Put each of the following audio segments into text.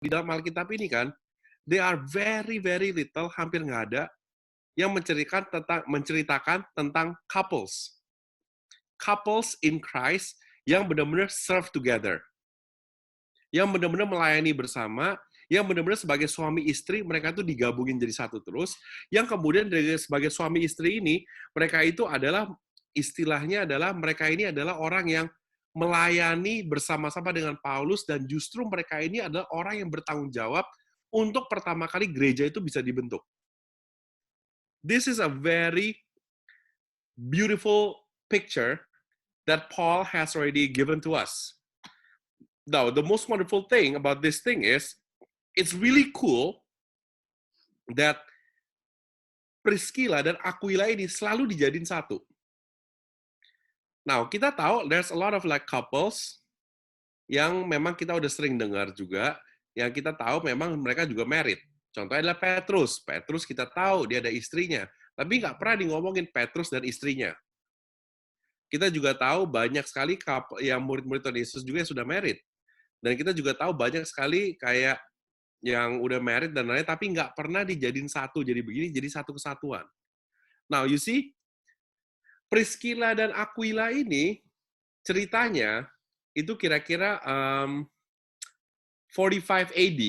di dalam Alkitab ini kan, they are very very little, hampir nggak ada yang menceritakan tentang couples. Couples in Christ yang benar-benar serve together. Yang benar-benar melayani bersama, yang benar-benar sebagai suami istri, mereka itu digabungin jadi satu terus. Yang kemudian sebagai suami istri ini, mereka itu adalah, istilahnya adalah, mereka ini adalah orang yang melayani bersama-sama dengan Paulus, dan justru mereka ini adalah orang yang bertanggung jawab untuk pertama kali gereja itu bisa dibentuk. This is a very beautiful picture that Paul has already given to us. Now, the most wonderful thing about this thing is, it's really cool that Priscilla dan Aquila ini selalu dijadiin satu. Now, kita tahu there's a lot of like couples yang memang kita udah sering dengar juga, yang kita tahu memang mereka juga married. Contohnya adalah Petrus. Petrus kita tahu dia ada istrinya, tapi nggak pernah ngomongin Petrus dan istrinya. Kita juga tahu banyak sekali yang murid-murid Tuhan Yesus juga yang sudah married. Dan kita juga tahu banyak sekali kayak yang udah married dan lain-lain, tapi nggak pernah dijadiin satu, jadi begini, jadi satu kesatuan. Now, you see, Priscilla dan Aquila ini, ceritanya, itu kira-kira 45 AD,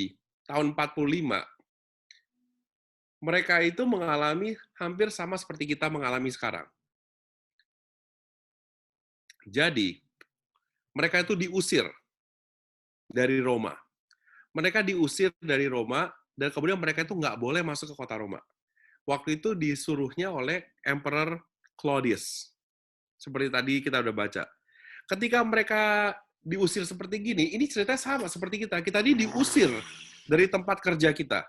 tahun 45. Mereka itu mengalami hampir sama seperti kita mengalami sekarang. Jadi, mereka itu diusir dari Roma. Mereka diusir dari Roma, dan kemudian mereka itu nggak boleh masuk ke kota Roma. Waktu itu disuruhnya oleh Emperor Claudius. Seperti tadi kita udah baca. Ketika mereka diusir seperti gini, ini ceritanya sama seperti kita. Kita ini diusir dari tempat kerja kita.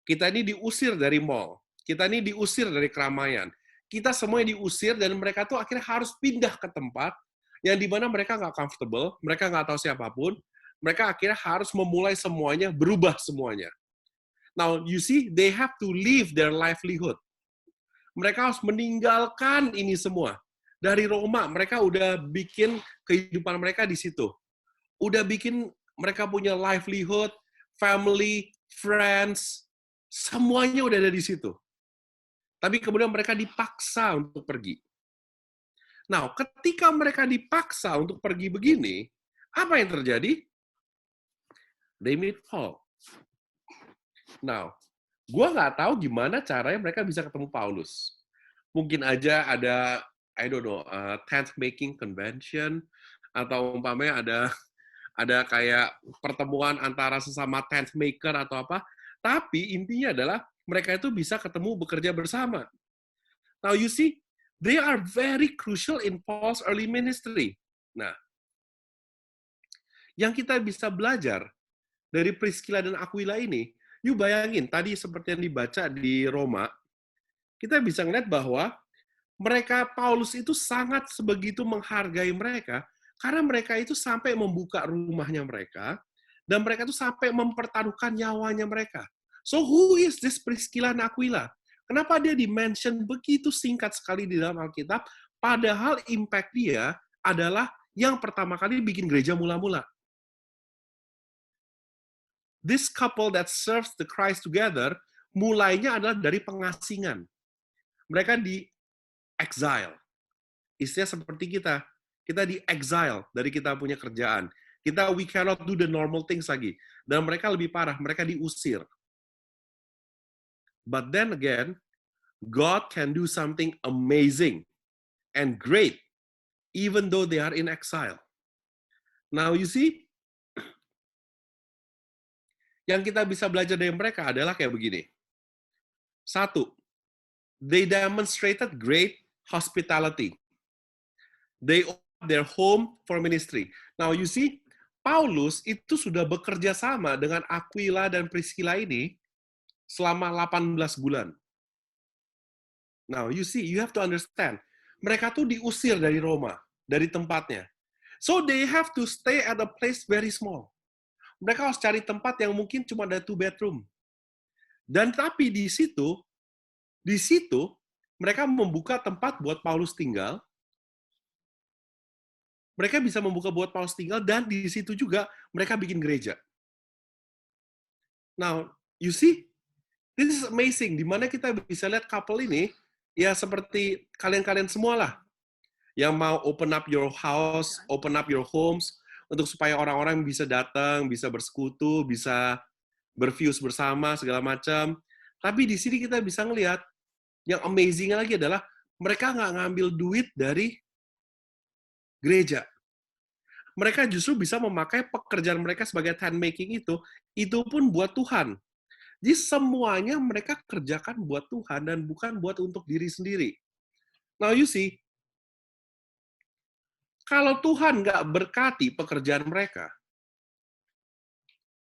Kita ini diusir dari mall. Kita ini diusir dari keramaian. Kita semuanya diusir, dan mereka tuh akhirnya harus pindah ke tempat yang dimana mereka nggak comfortable, mereka nggak tahu siapapun, mereka akhirnya harus memulai semuanya, berubah semuanya. Now, you see, they have to leave their livelihood. Mereka harus meninggalkan ini semua. Dari Roma, mereka udah bikin kehidupan mereka di situ. Udah bikin mereka punya livelihood, family, friends, semuanya udah ada di situ. Tapi kemudian mereka dipaksa untuk pergi. Nah, ketika mereka dipaksa untuk pergi begini, apa yang terjadi? They meet Paul. Now, gue nggak tahu gimana caranya mereka bisa ketemu Paulus. Mungkin aja ada, I don't know, tent making convention, atau umpamanya ada kayak pertemuan antara sesama tent maker atau apa. Tapi intinya adalah mereka itu bisa ketemu, bekerja bersama. Now you see, they are very crucial in Paul's early ministry. Nah, yang kita bisa belajar dari Priscilla dan Aquila ini, yuk bayangin, tadi seperti yang dibaca di Roma, kita bisa ngeliat bahwa mereka, Paulus itu sangat sebegitu menghargai mereka, karena mereka itu sampai membuka rumahnya mereka, dan mereka itu sampai mempertaruhkan nyawanya mereka. So who is this Priscilla and Aquila? Kenapa dia di-mention begitu singkat sekali di dalam Alkitab, padahal impact dia adalah yang pertama kali bikin gereja mula-mula. This couple that serves the Christ together, mulainya adalah dari pengasingan. Mereka di exile. Istilah seperti kita. Kita di exile dari kita punya kerjaan. We cannot do the normal things lagi. Dan mereka lebih parah, mereka diusir. But then again, God can do something amazing and great, even though they are in exile. Now you see, yang kita bisa belajar dari mereka adalah kayak begini. Satu, they demonstrated great hospitality. They opened their home for ministry. Now you see, Paulus itu sudah bekerja sama dengan Aquila dan Priscilla ini selama 18 bulan. Now you see, you have to understand. Mereka tuh diusir dari Roma, dari tempatnya. So they have to stay at a place very small. Mereka harus cari tempat yang mungkin cuma ada 2 bedroom. Dan tapi di situ mereka membuka tempat buat Paulus tinggal. Mereka bisa membuka buat Paulus tinggal, dan di situ juga mereka bikin gereja. Now, you see, this is amazing. Di mana kita bisa lihat couple ini, ya seperti kalian-kalian semua lah, yang mau open up your house, open up your homes, untuk supaya orang-orang bisa datang, bisa bersekutu, bisa berviews bersama, segala macam. Tapi di sini kita bisa ngelihat, yang amazing lagi adalah, mereka nggak ngambil duit dari gereja. Mereka justru bisa memakai pekerjaan mereka sebagai tent making itu pun buat Tuhan. Jadi semuanya mereka kerjakan buat Tuhan dan bukan buat untuk diri sendiri. Now you see, kalau Tuhan nggak berkati pekerjaan mereka,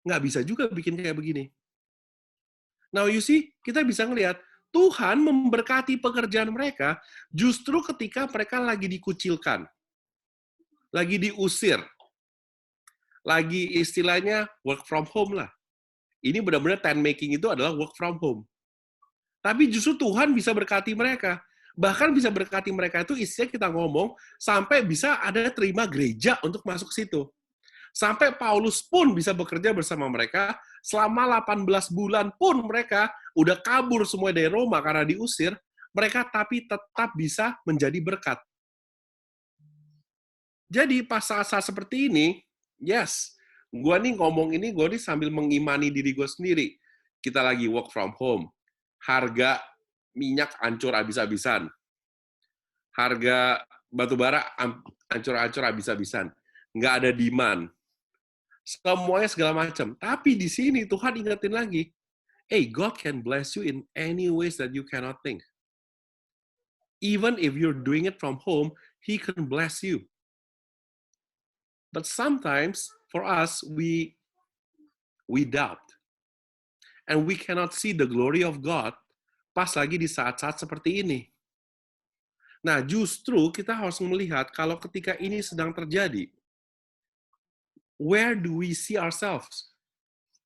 nggak bisa juga bikin kayak begini. Now you see, kita bisa ngelihat, Tuhan memberkati pekerjaan mereka justru ketika mereka lagi dikucilkan, lagi diusir, lagi istilahnya work from home lah. Ini benar-benar tent making itu adalah work from home. Tapi justru Tuhan bisa berkati mereka. Bahkan bisa berkati mereka itu istilah kita ngomong, sampai bisa ada terima gereja untuk masuk ke situ. Sampai Paulus pun bisa bekerja bersama mereka, selama 18 bulan pun mereka udah kabur semua dari Roma karena diusir, mereka tapi tetap bisa menjadi berkat. Jadi pas saat-saat seperti ini, yes, gue nih ngomong ini, gue nih sambil mengimani diri gue sendiri. Kita lagi work from home. Harga minyak hancur habis-habisan. Harga batu bara hancur-hancur habis-habisan. Nggak ada demand. Semuanya segala macam. Tapi di sini Tuhan ingetin lagi, hey, God can bless you in any ways that you cannot think. Even if you're doing it from home, He can bless you. But sometimes, for us, we doubt. And we cannot see the glory of God pas lagi di saat-saat seperti ini. Nah, justru kita harus melihat kalau ketika ini sedang terjadi, where do we see ourselves?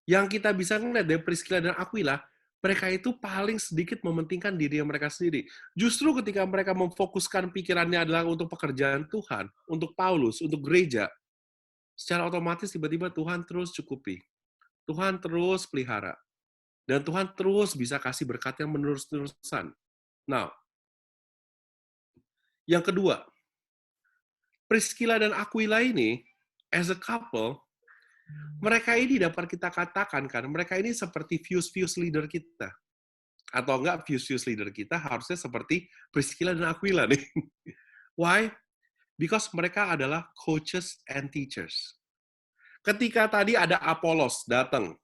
Yang kita bisa melihat dari Priscilla dan Aquila, mereka itu paling sedikit mementingkan diri mereka sendiri. Justru ketika mereka memfokuskan pikirannya adalah untuk pekerjaan Tuhan, untuk Paulus, untuk gereja, secara otomatis tiba-tiba Tuhan terus cukupi. Tuhan terus pelihara. Dan Tuhan terus bisa kasih berkat yang menerus-terusan. Nah, yang kedua, Priscilla dan Aquila ini, as a couple, mereka ini dapat kita katakan kan, mereka ini seperti fuse leader kita. Atau enggak fuse leader kita harusnya seperti Priscilla dan Aquila nih. Why? Because mereka adalah coaches and teachers. Ketika tadi ada Apolos datang,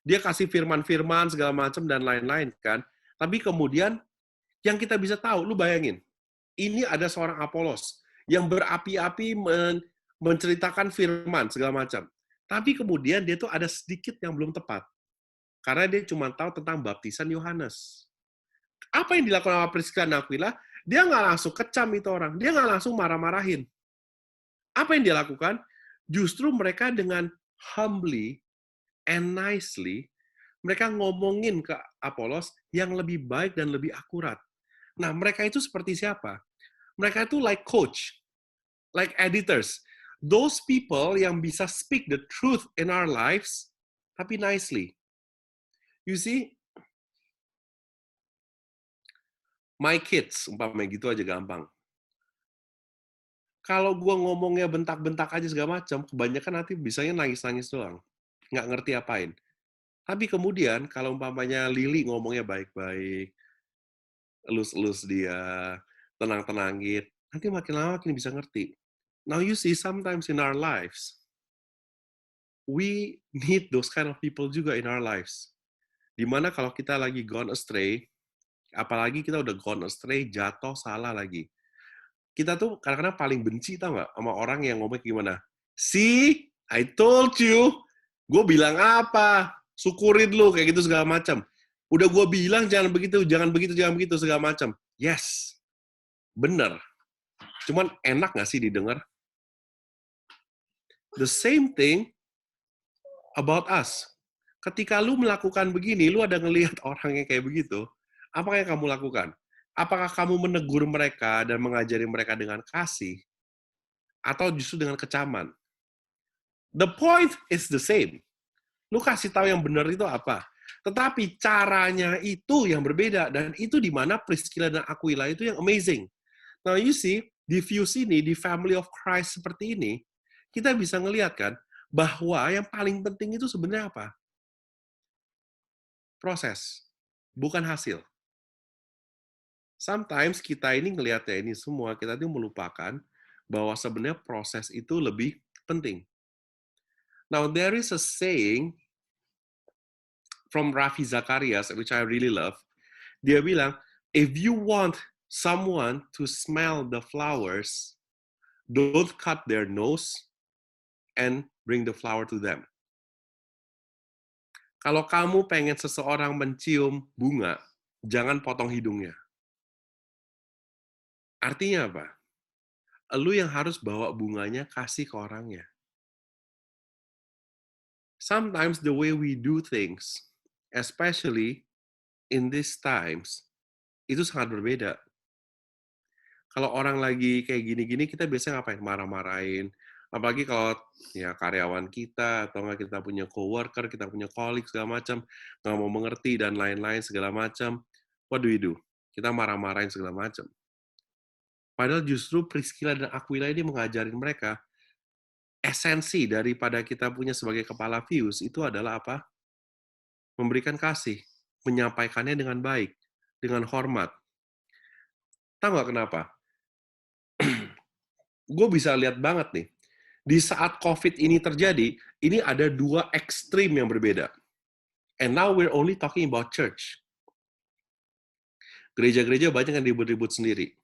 dia kasih firman-firman segala macam dan lain-lain kan. Tapi kemudian yang kita bisa tahu, lu bayangin, ini ada seorang Apolos yang berapi-api menceritakan firman segala macam. Tapi kemudian dia tuh ada sedikit yang belum tepat. Karena dia cuma tahu tentang baptisan Yohanes. Apa yang dilakukan sama Priscilla dan Aquila? Dia nggak langsung kecam itu orang. Dia nggak langsung marah-marahin. Apa yang dia lakukan? Justru mereka dengan humbly and nicely, mereka ngomongin ke Apolos yang lebih baik dan lebih akurat. Nah, mereka itu seperti siapa? Mereka itu like coach, like editors. Those people yang bisa speak the truth in our lives, tapi nicely. You see, my kids, umpamanya gitu aja gampang. Kalau gue ngomongnya bentak-bentak aja segala macam, kebanyakan nanti bisanya nangis-nangis doang. Nggak ngerti apain. Tapi kemudian, kalau umpamanya Lily ngomongnya baik-baik, elus-elus dia, tenang-tenangin, nanti makin lama makin bisa ngerti. Now you see, sometimes in our lives, we need those kind of people juga in our lives. Dimana kalau kita lagi gone astray, apalagi kita udah gone astray, jatuh, salah lagi. Kita tuh kadang-kadang paling benci, tau nggak, sama orang yang ngomong gimana? See, I told you. Gue bilang apa? Syukurin lu, kayak gitu segala macam. Udah gue bilang jangan begitu, segala macam. Yes, bener. Cuman enak nggak sih didengar? The same thing about us. Ketika lu melakukan begini, lu ada ngelihat orang yang kayak begitu, apa yang kamu lakukan? Apakah kamu menegur mereka dan mengajari mereka dengan kasih, atau justru dengan kecaman? The point is the same. Lu kasih tahu yang benar itu apa. Tetapi caranya itu yang berbeda. Dan itu di mana Priscilla dan Aquila itu yang amazing. Now you see, di Fuse ini, di Family of Christ seperti ini, kita bisa ngelihat kan, bahwa yang paling penting itu sebenarnya apa? Proses, bukan hasil. Sometimes kita ini ngelihatnya ini semua, kita tuh melupakan bahwa sebenarnya proses itu lebih penting. Now, there is a saying from Rafi Zacharias, which I really love. Dia bilang, if you want someone to smell the flowers, don't cut their nose and bring the flower to them. Kalau kamu pengen seseorang mencium bunga, jangan potong hidungnya. Artinya apa? Lu yang harus bawa bunganya kasih ke orangnya. Sometimes the way we do things, especially in these times, itu sangat berbeda. Kalau orang lagi kayak gini-gini, kita biasanya ngapain? Marah-marahin. Apalagi kalau ya karyawan kita, atau nggak kita punya coworker, kita punya colleague, segala macam, nggak mau mengerti, dan lain-lain, segala macam. What do we do? Kita marah-marahin segala macam. Padahal justru Priscilla dan Aquila ini mengajarin mereka, esensi daripada kita punya sebagai kepala Fuse itu adalah apa? Memberikan kasih, menyampaikannya dengan baik, dengan hormat. Tahu nggak kenapa? Gue bisa lihat banget nih, di saat COVID ini terjadi, ini ada dua ekstrim yang berbeda. And now we're only talking about church. Gereja-gereja banyak yang ribut-ribut sendiri.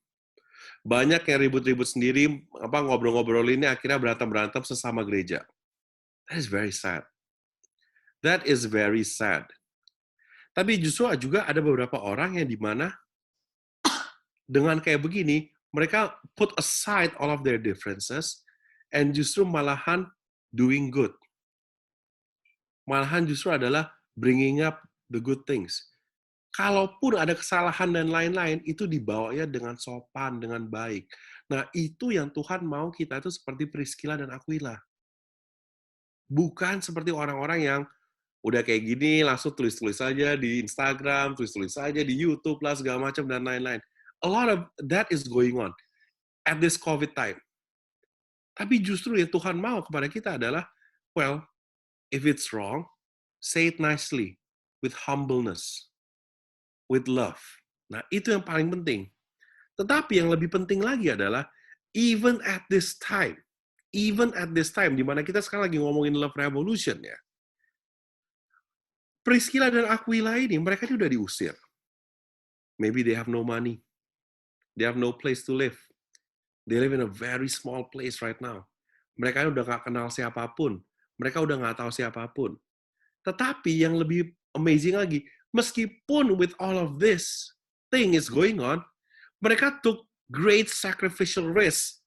Banyak yang ribut-ribut sendiri, ngobrol-ngobrol ini akhirnya berantem-berantem sesama gereja. That is very sad. That is very sad. Tapi justru juga ada beberapa orang yang di mana dengan kayak begini, mereka put aside all of their differences and justru malahan doing good. Malahan justru adalah bringing up the good things. Kalaupun ada kesalahan dan lain-lain, itu dibawanya dengan sopan, dengan baik. Nah, itu yang Tuhan mau kita itu seperti Priscilla dan Aquila. Bukan seperti orang-orang yang udah kayak gini, langsung tulis-tulis saja di Instagram, tulis-tulis saja di YouTube, lah segala macam, dan lain-lain. A lot of that is going on at this COVID time. Tapi justru yang Tuhan mau kepada kita adalah, well, if it's wrong, say it nicely, with humbleness, with love. Nah, itu yang paling penting. Tetapi yang lebih penting lagi adalah, even at this time, di mana kita sekarang lagi ngomongin love revolution ya, Priscilla dan Aquila ini, mereka ini udah diusir. Maybe they have no money. They have no place to live. They live in a very small place right now. Mereka udah gak kenal siapapun. Mereka udah gak tahu siapapun. Tetapi yang lebih amazing lagi, meskipun with all of this thing is going on, mereka took great sacrificial risk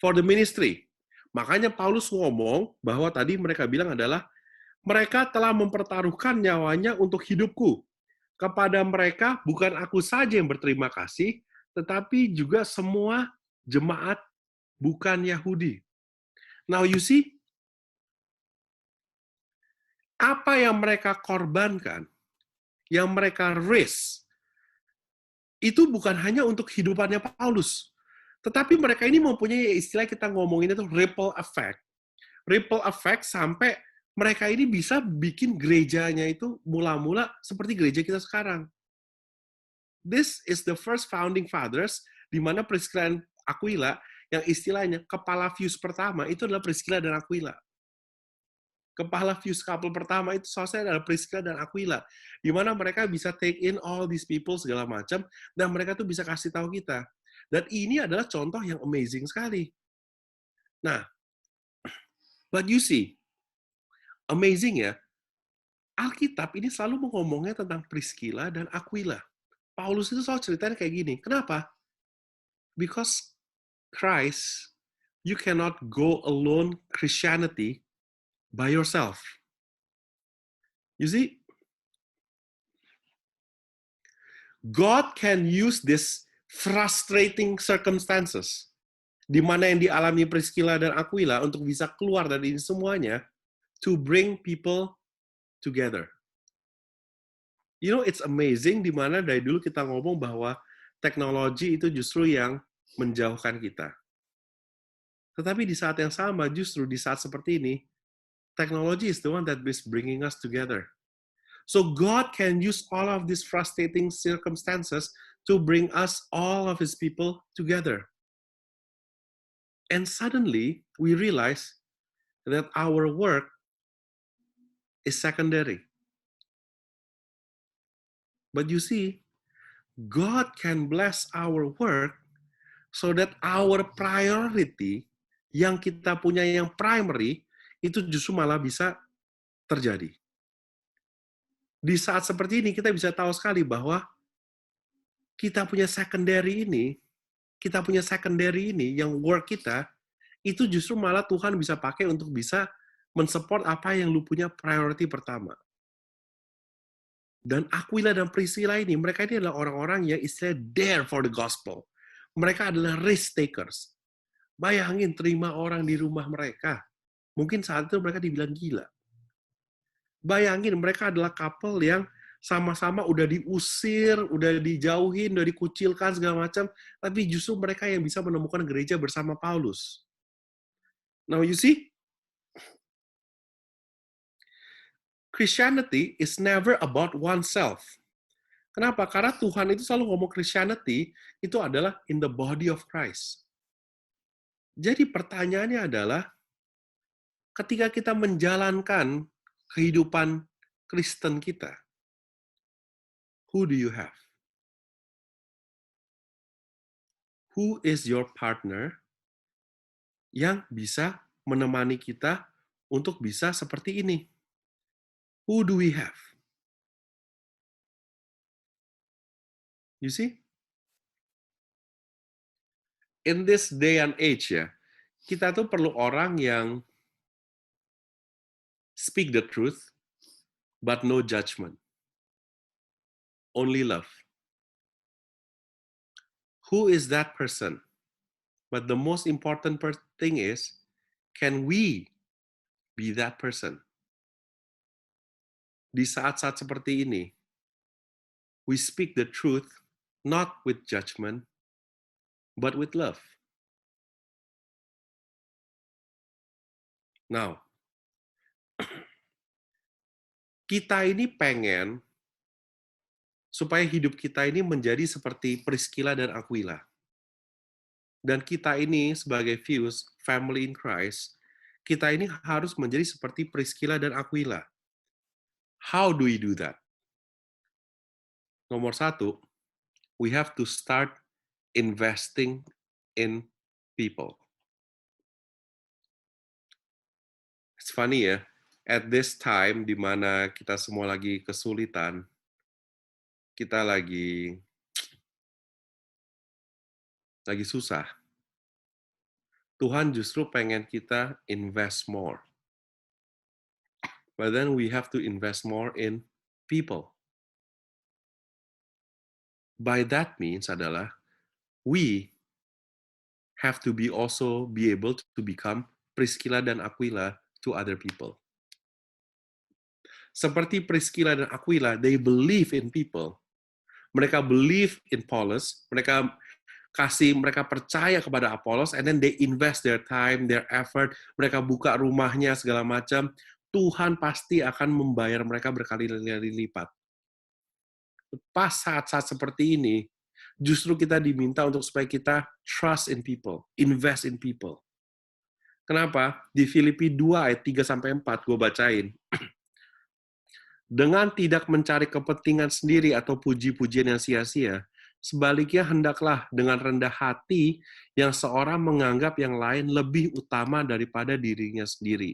for the ministry. Makanya Paulus ngomong bahwa tadi mereka bilang adalah, mereka telah mempertaruhkan nyawanya untuk hidupku. Kepada mereka, bukan aku saja yang berterima kasih, tetapi juga semua jemaat bukan Yahudi. Now you see, apa yang mereka korbankan, yang mereka risk, itu bukan hanya untuk kehidupannya Paulus. Tetapi mereka ini mempunyai istilah kita ngomongin itu ripple effect. Ripple effect sampai mereka ini bisa bikin gerejanya itu mula-mula seperti gereja kita sekarang. This is the first founding fathers, di mana Priscilla dan Aquila, yang istilahnya kepala Fuse pertama, itu adalah Priscilla dan Aquila. Kepala Fuse couple pertama itu sosnya adalah Priscilla dan Aquila. Di mana mereka bisa take in all these people segala macam, dan mereka tuh bisa kasih tahu kita. Dan ini adalah contoh yang amazing sekali. Nah, but you see, amazing ya, Alkitab ini selalu ngomongnya tentang Priscilla dan Aquila. Paulus itu selalu ceritanya kayak gini. Kenapa? Because Christ, you cannot go alone Christianity by yourself. You see, God can use this frustrating circumstances, di mana yang dialami Priscilla dan Aquila untuk bisa keluar dari ini semuanya, to bring people together. You know, it's amazing di mana dari dulu kita ngomong bahwa teknologi itu justru yang menjauhkan kita. Tetapi di saat yang sama, justru di saat seperti ini, technology is the one that is bringing us together. So God can use all of these frustrating circumstances to bring us, all of His people, together. And suddenly, we realize that our work is secondary. But you see, God can bless our work so that our priority, yang kita punya yang primary, itu justru malah bisa terjadi. Di saat seperti ini, kita bisa tahu sekali bahwa kita punya secondary ini, yang work kita, itu justru malah Tuhan bisa pakai untuk bisa mensupport apa yang lu punya priority pertama. Dan Aquila dan Priscilla ini, mereka ini adalah orang-orang yang istilahnya dare for the gospel. Mereka adalah risk takers. Bayangin terima orang di rumah mereka. Mungkin saat itu mereka dibilang gila. Bayangin mereka adalah couple yang sama-sama udah diusir, udah dijauhin, udah dikucilkan segala macam, tapi justru mereka yang bisa menemukan gereja bersama Paulus. Now you see, Christianity is never about oneself. Kenapa? Karena Tuhan itu selalu ngomong Christianity itu adalah in the body of Christ. Jadi pertanyaannya adalah, ketika kita menjalankan kehidupan Kristen kita, who do you have? Who is your partner yang bisa menemani kita untuk bisa seperti ini? Who do we have? You see? In this day and age ya, kita tuh perlu orang yang speak the truth, but no judgment. Only love. Who is that person? But the most important thing is, can we be that person? Di saat-saat seperti ini, we speak the truth, not with judgment, but with love. Now, kita ini pengen supaya hidup kita ini menjadi seperti Priscilla dan Aquila. Dan kita ini sebagai Fuse, Family in Christ, kita ini harus menjadi seperti Priscilla dan Aquila. How do we do that? Nomor satu, we have to start investing in people. It's funny ya, at this time di mana kita semua lagi kesulitan, kita lagi susah. Tuhan justru pengen kita invest more. But then we have to invest more in people. By that means adalah we have to be able to become Priscilla dan Aquila to other people. Seperti Priscilla dan Aquila, they believe in people. Mereka believe in Paulus, mereka percaya kepada Apollos, and then they invest their time, their effort, mereka buka rumahnya segala macam. Tuhan pasti akan membayar mereka berkali-kali lipat. Pas saat-saat seperti ini, justru kita diminta untuk supaya kita trust in people, invest in people. Kenapa? Di Filipi 2 ayat 3-4 gue bacain. Dengan tidak mencari kepentingan sendiri atau puji-pujian yang sia-sia, sebaliknya hendaklah dengan rendah hati yang seorang menganggap yang lain lebih utama daripada dirinya sendiri.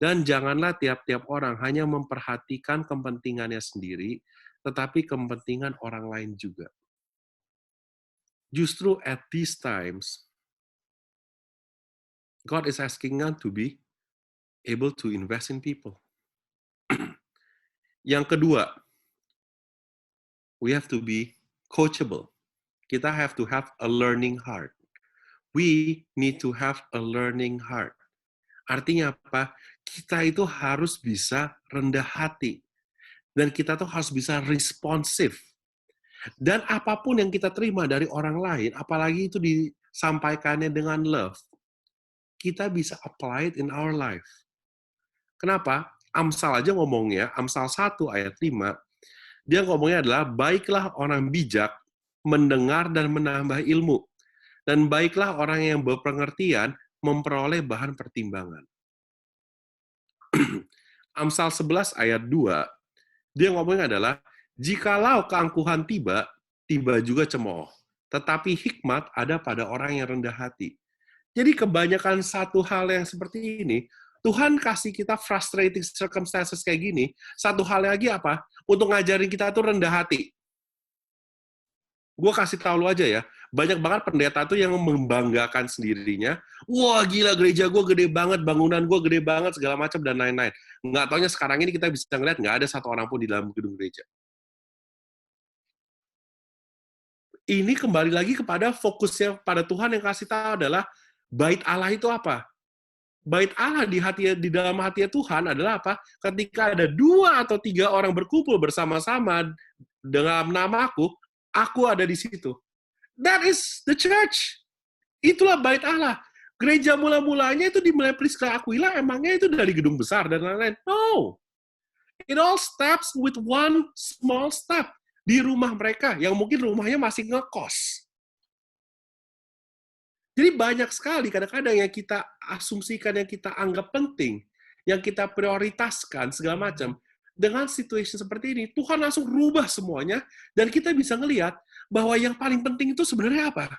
Dan janganlah tiap-tiap orang hanya memperhatikan kepentingannya sendiri, tetapi kepentingan orang lain juga. Justru at these times, God is asking us to be able to invest in people. Yang kedua, we have to be coachable. Kita have to have a learning heart. We need to have a learning heart. Artinya apa? kita itu harus bisa rendah hati. Dan kita tuh harus bisa responsif. Dan apapun yang kita terima dari orang lain, apalagi itu disampaikannya dengan love, kita bisa apply it in our life. Kenapa? Amsal aja ngomongnya, Amsal 1 ayat 5, dia ngomongnya adalah, baiklah orang bijak mendengar dan menambah ilmu, dan baiklah orang yang berpengertian memperoleh bahan pertimbangan. Amsal 11 ayat 2, dia ngomongnya adalah, jikalau keangkuhan tiba, tiba juga cemooh. Tetapi hikmat ada pada orang yang rendah hati. Jadi kebanyakan satu hal yang seperti ini, Tuhan kasih kita frustrating circumstances kayak gini, satu hal lagi apa? Untuk ngajarin kita tuh rendah hati. Gue kasih tahu lu aja ya, banyak banget pendeta tuh yang membanggakan sendirinya, wah gila gereja gue gede banget, bangunan gue gede banget, segala macam dan lain-lain. Nggak taunya sekarang ini kita bisa ngeliat nggak ada satu orang pun di dalam gedung gereja. Ini kembali lagi kepada fokusnya pada Tuhan yang kasih tahu adalah bait Allah itu apa? Bait Allah di dalam hati Tuhan adalah apa? Ketika ada 2 atau 3 orang berkumpul bersama-sama dalam namaku, aku ada di situ. That is the church. Itulah bait Allah. Gereja mula-mulanya itu dimulai Prisca Aquila, emangnya itu dari gedung besar dan lain-lain? No. It all starts with one small step. Di rumah mereka, yang mungkin rumahnya masih ngekos. Jadi banyak sekali kadang-kadang yang kita asumsikan, yang kita anggap penting, yang kita prioritaskan, segala macam. Dengan situasi seperti ini, Tuhan langsung rubah semuanya, dan kita bisa ngelihat bahwa yang paling penting itu sebenarnya apa?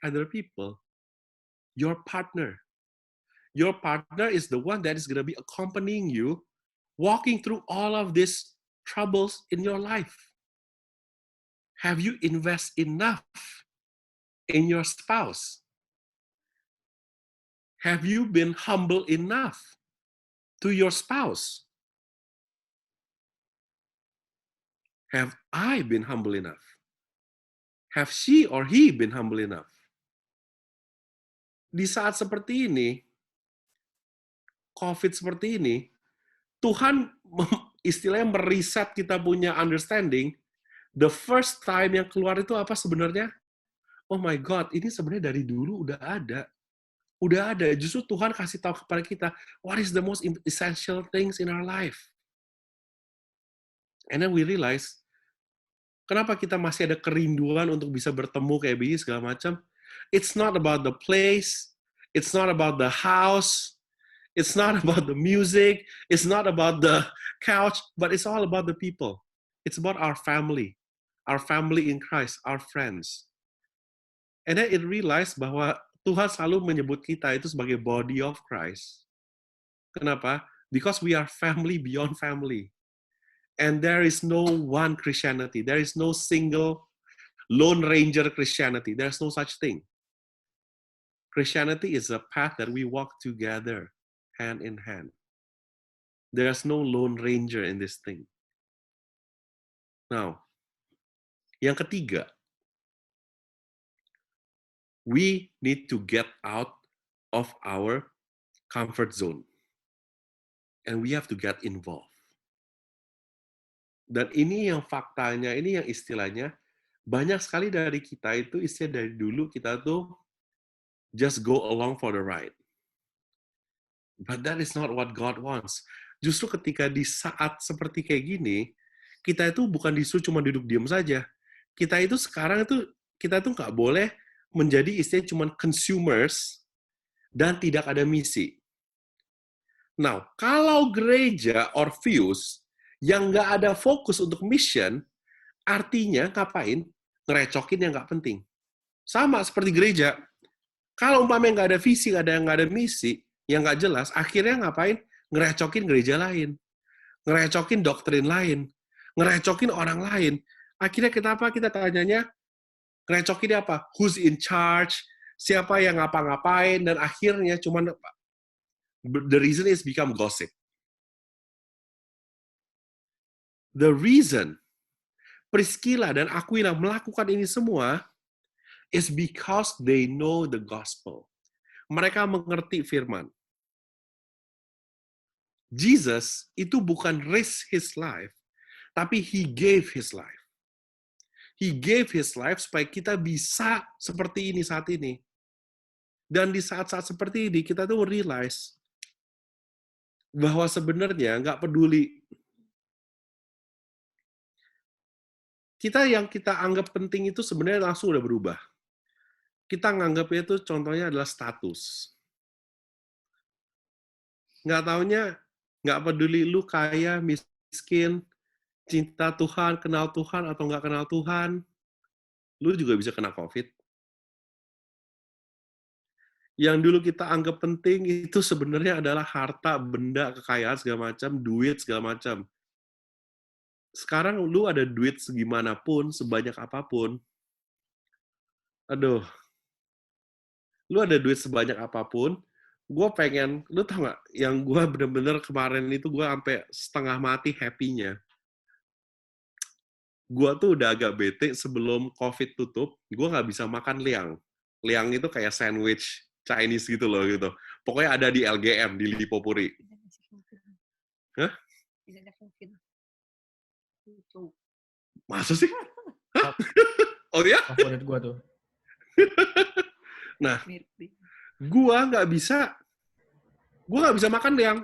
Other people. Your partner. Your partner is the one that is going to be accompanying you, walking through all of these troubles in your life. Have you invest enough in your spouse? Have you been humble enough to your spouse? Have I been humble enough? Have she or he been humble enough? Di saat seperti ini, COVID seperti ini, Tuhan istilahnya meriset kita punya understanding. The first time yang keluar itu apa sebenarnya? Oh my God, ini sebenarnya dari dulu udah ada. Udah ada. Justru Tuhan kasih tahu kepada kita, what is the most essential things in our life? And then we realize, kenapa kita masih ada kerinduan untuk bisa bertemu kayak begini segala macam? It's not about the place, it's not about the house, it's not about the music, it's not about the couch, but it's all about the people. It's about our family in Christ, our friends. And then it realize bahwa Tuhan selalu menyebut kita itu sebagai body of Christ. Kenapa? Because we are family beyond family. And there is no one Christianity. There is no single Lone Ranger Christianity. There's no such thing. Christianity is a path that we walk together, hand in hand. There's no Lone Ranger in this thing. Now, yang ketiga, we need to get out of our comfort zone. And we have to get involved. Dan ini yang faktanya, ini yang istilahnya, banyak sekali dari kita itu istilah dari dulu kita tuh just go along for the ride. But that is not what God wants. Justru ketika di saat seperti kayak gini, kita itu bukan disuruh cuma duduk diam saja. Kita itu sekarang itu, kita tuh nggak boleh menjadi istilah cuma consumers dan tidak ada misi. Nah, kalau gereja or Fuse yang nggak ada fokus untuk mission, artinya ngapain? Ngerecokin yang nggak penting. Sama seperti gereja. Kalau umpamanya nggak ada visi, nggak ada misi, yang nggak jelas, akhirnya ngapain? Ngerecokin gereja lain. Ngerecokin doktrin lain. Ngerecokin orang lain. Akhirnya kenapa kita tanyanya, ngerecokin apa? Who's in charge? Siapa yang ngapa-ngapain? Dan akhirnya cuman the reason is become gossip. The reason Priscilla dan Aquila melakukan ini semua is because they know the gospel. Mereka mengerti firman. Jesus itu bukan risk his life, tapi he gave his life. He gave his life supaya kita bisa seperti ini saat ini. Dan di saat-saat seperti ini, kita tuh realize bahwa sebenarnya nggak peduli. Yang kita anggap penting itu sebenarnya langsung udah berubah. Kita nganggapnya itu contohnya adalah status. Nggak taunya, nggak peduli lu kaya, miskin, cinta Tuhan, kenal Tuhan, atau nggak kenal Tuhan, lu juga bisa kena COVID. Yang dulu kita anggap penting itu sebenarnya adalah harta, benda, kekayaan, segala macam, duit, segala macam. Sekarang lu ada duit segimanapun, sebanyak apapun, aduh, lu ada duit sebanyak apapun, gue pengen, lu tau gak, yang gue bener-bener kemarin itu gue sampai setengah mati happy-nya. Gue tuh udah agak bete sebelum COVID tutup, gue nggak bisa makan liang. Liang itu kayak sandwich Chinese gitu loh gitu. Pokoknya ada di LGM, di Lipopuri. Hah? Masa sih? Hah? Oh ya? Favorit gue tuh. Nah, gue nggak bisa makan liang.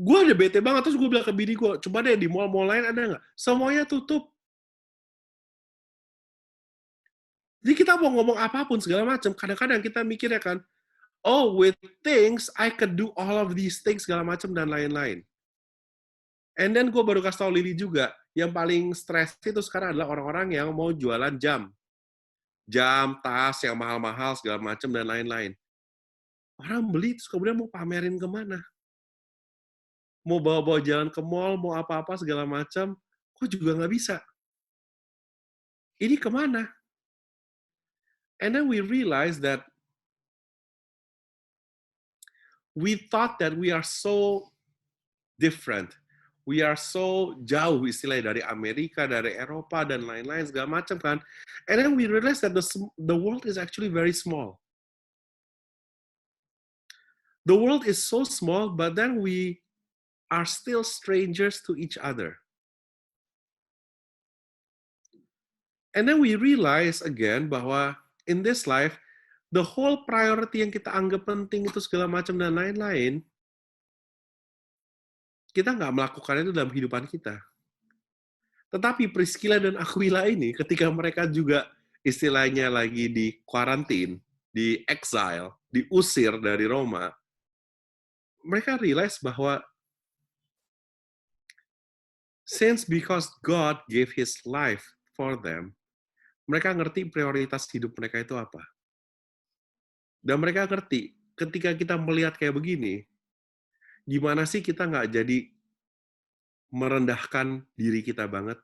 Gue udah bete banget, terus gue bilang ke bini gue, coba deh di mall-mall lain ada nggak? Semuanya tutup. Jadi kita mau ngomong apapun segala macam, kadang-kadang kita mikirnya kan, oh with things I could do all of these things segala macam dan lain-lain. And then gue baru kasih tau Lily juga, yang paling stres itu sekarang adalah orang-orang yang mau jualan jam, tas yang mahal-mahal segala macam dan lain-lain. Orang beli terus kemudian mau pamerin kemana? Mau bawa-bawa jalan ke mall, mau apa-apa segala macam, kok juga nggak bisa. Ini kemana? And then we realize that we thought that we are so different. We are so jauh istilahnya dari Amerika, dari Eropa, dan lain-lain segala macam kan. And then we realize that the world is actually very small. The world is so small, but then we are still strangers to each other. And then we realize again bahwa in this life, the whole priority yang kita anggap penting itu segala macam dan lain-lain, kita nggak melakukan itu dalam kehidupan kita. Tetapi Priscilla dan Aquila ini, ketika mereka juga istilahnya lagi di quarantine, di exile, diusir dari Roma, mereka realize bahwa because God gave His life for them, mereka ngerti prioritas hidup mereka itu apa. Dan mereka ngerti, ketika kita melihat kayak begini, gimana sih kita nggak jadi merendahkan diri kita banget?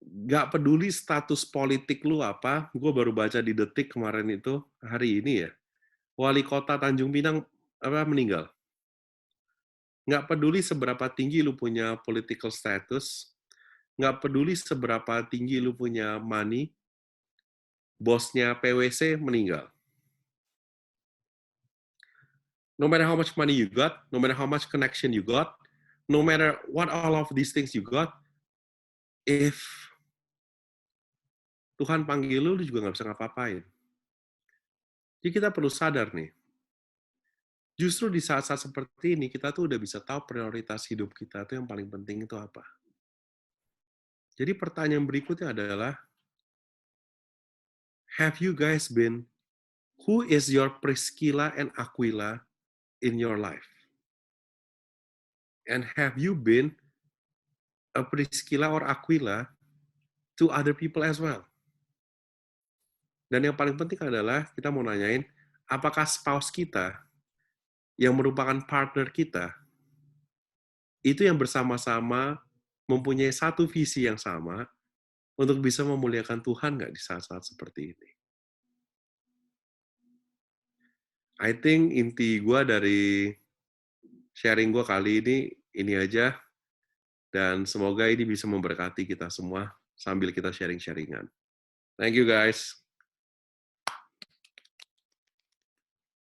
Nggak peduli status politik lu apa, gue baru baca di Detik kemarin itu, hari ini ya, wali kota Tanjung Pinang meninggal. Nggak peduli seberapa tinggi lu punya political status, nggak peduli seberapa tinggi lu punya money, bosnya PwC meninggal. No matter how much money you got, no matter how much connection you got, no matter what all of these things you got, if Tuhan panggil lu juga nggak bisa ngapa-ngapain. Jadi kita perlu sadar nih, justru di saat-saat seperti ini, kita tuh udah bisa tahu prioritas hidup kita tuh yang paling penting itu apa. Jadi pertanyaan berikutnya adalah, have you guys been, who is your Priscilla and Aquila in your life? And have you been a Priscilla or Aquila to other people as well? Dan yang paling penting adalah, kita mau nanyain, apakah spouse kita, yang merupakan partner kita, itu yang bersama-sama mempunyai satu visi yang sama, untuk bisa memuliakan Tuhan nggak di saat-saat seperti ini? I think inti gue dari sharing gue kali ini aja, dan semoga ini bisa memberkati kita semua sambil kita sharing-sharingan. Thank you guys.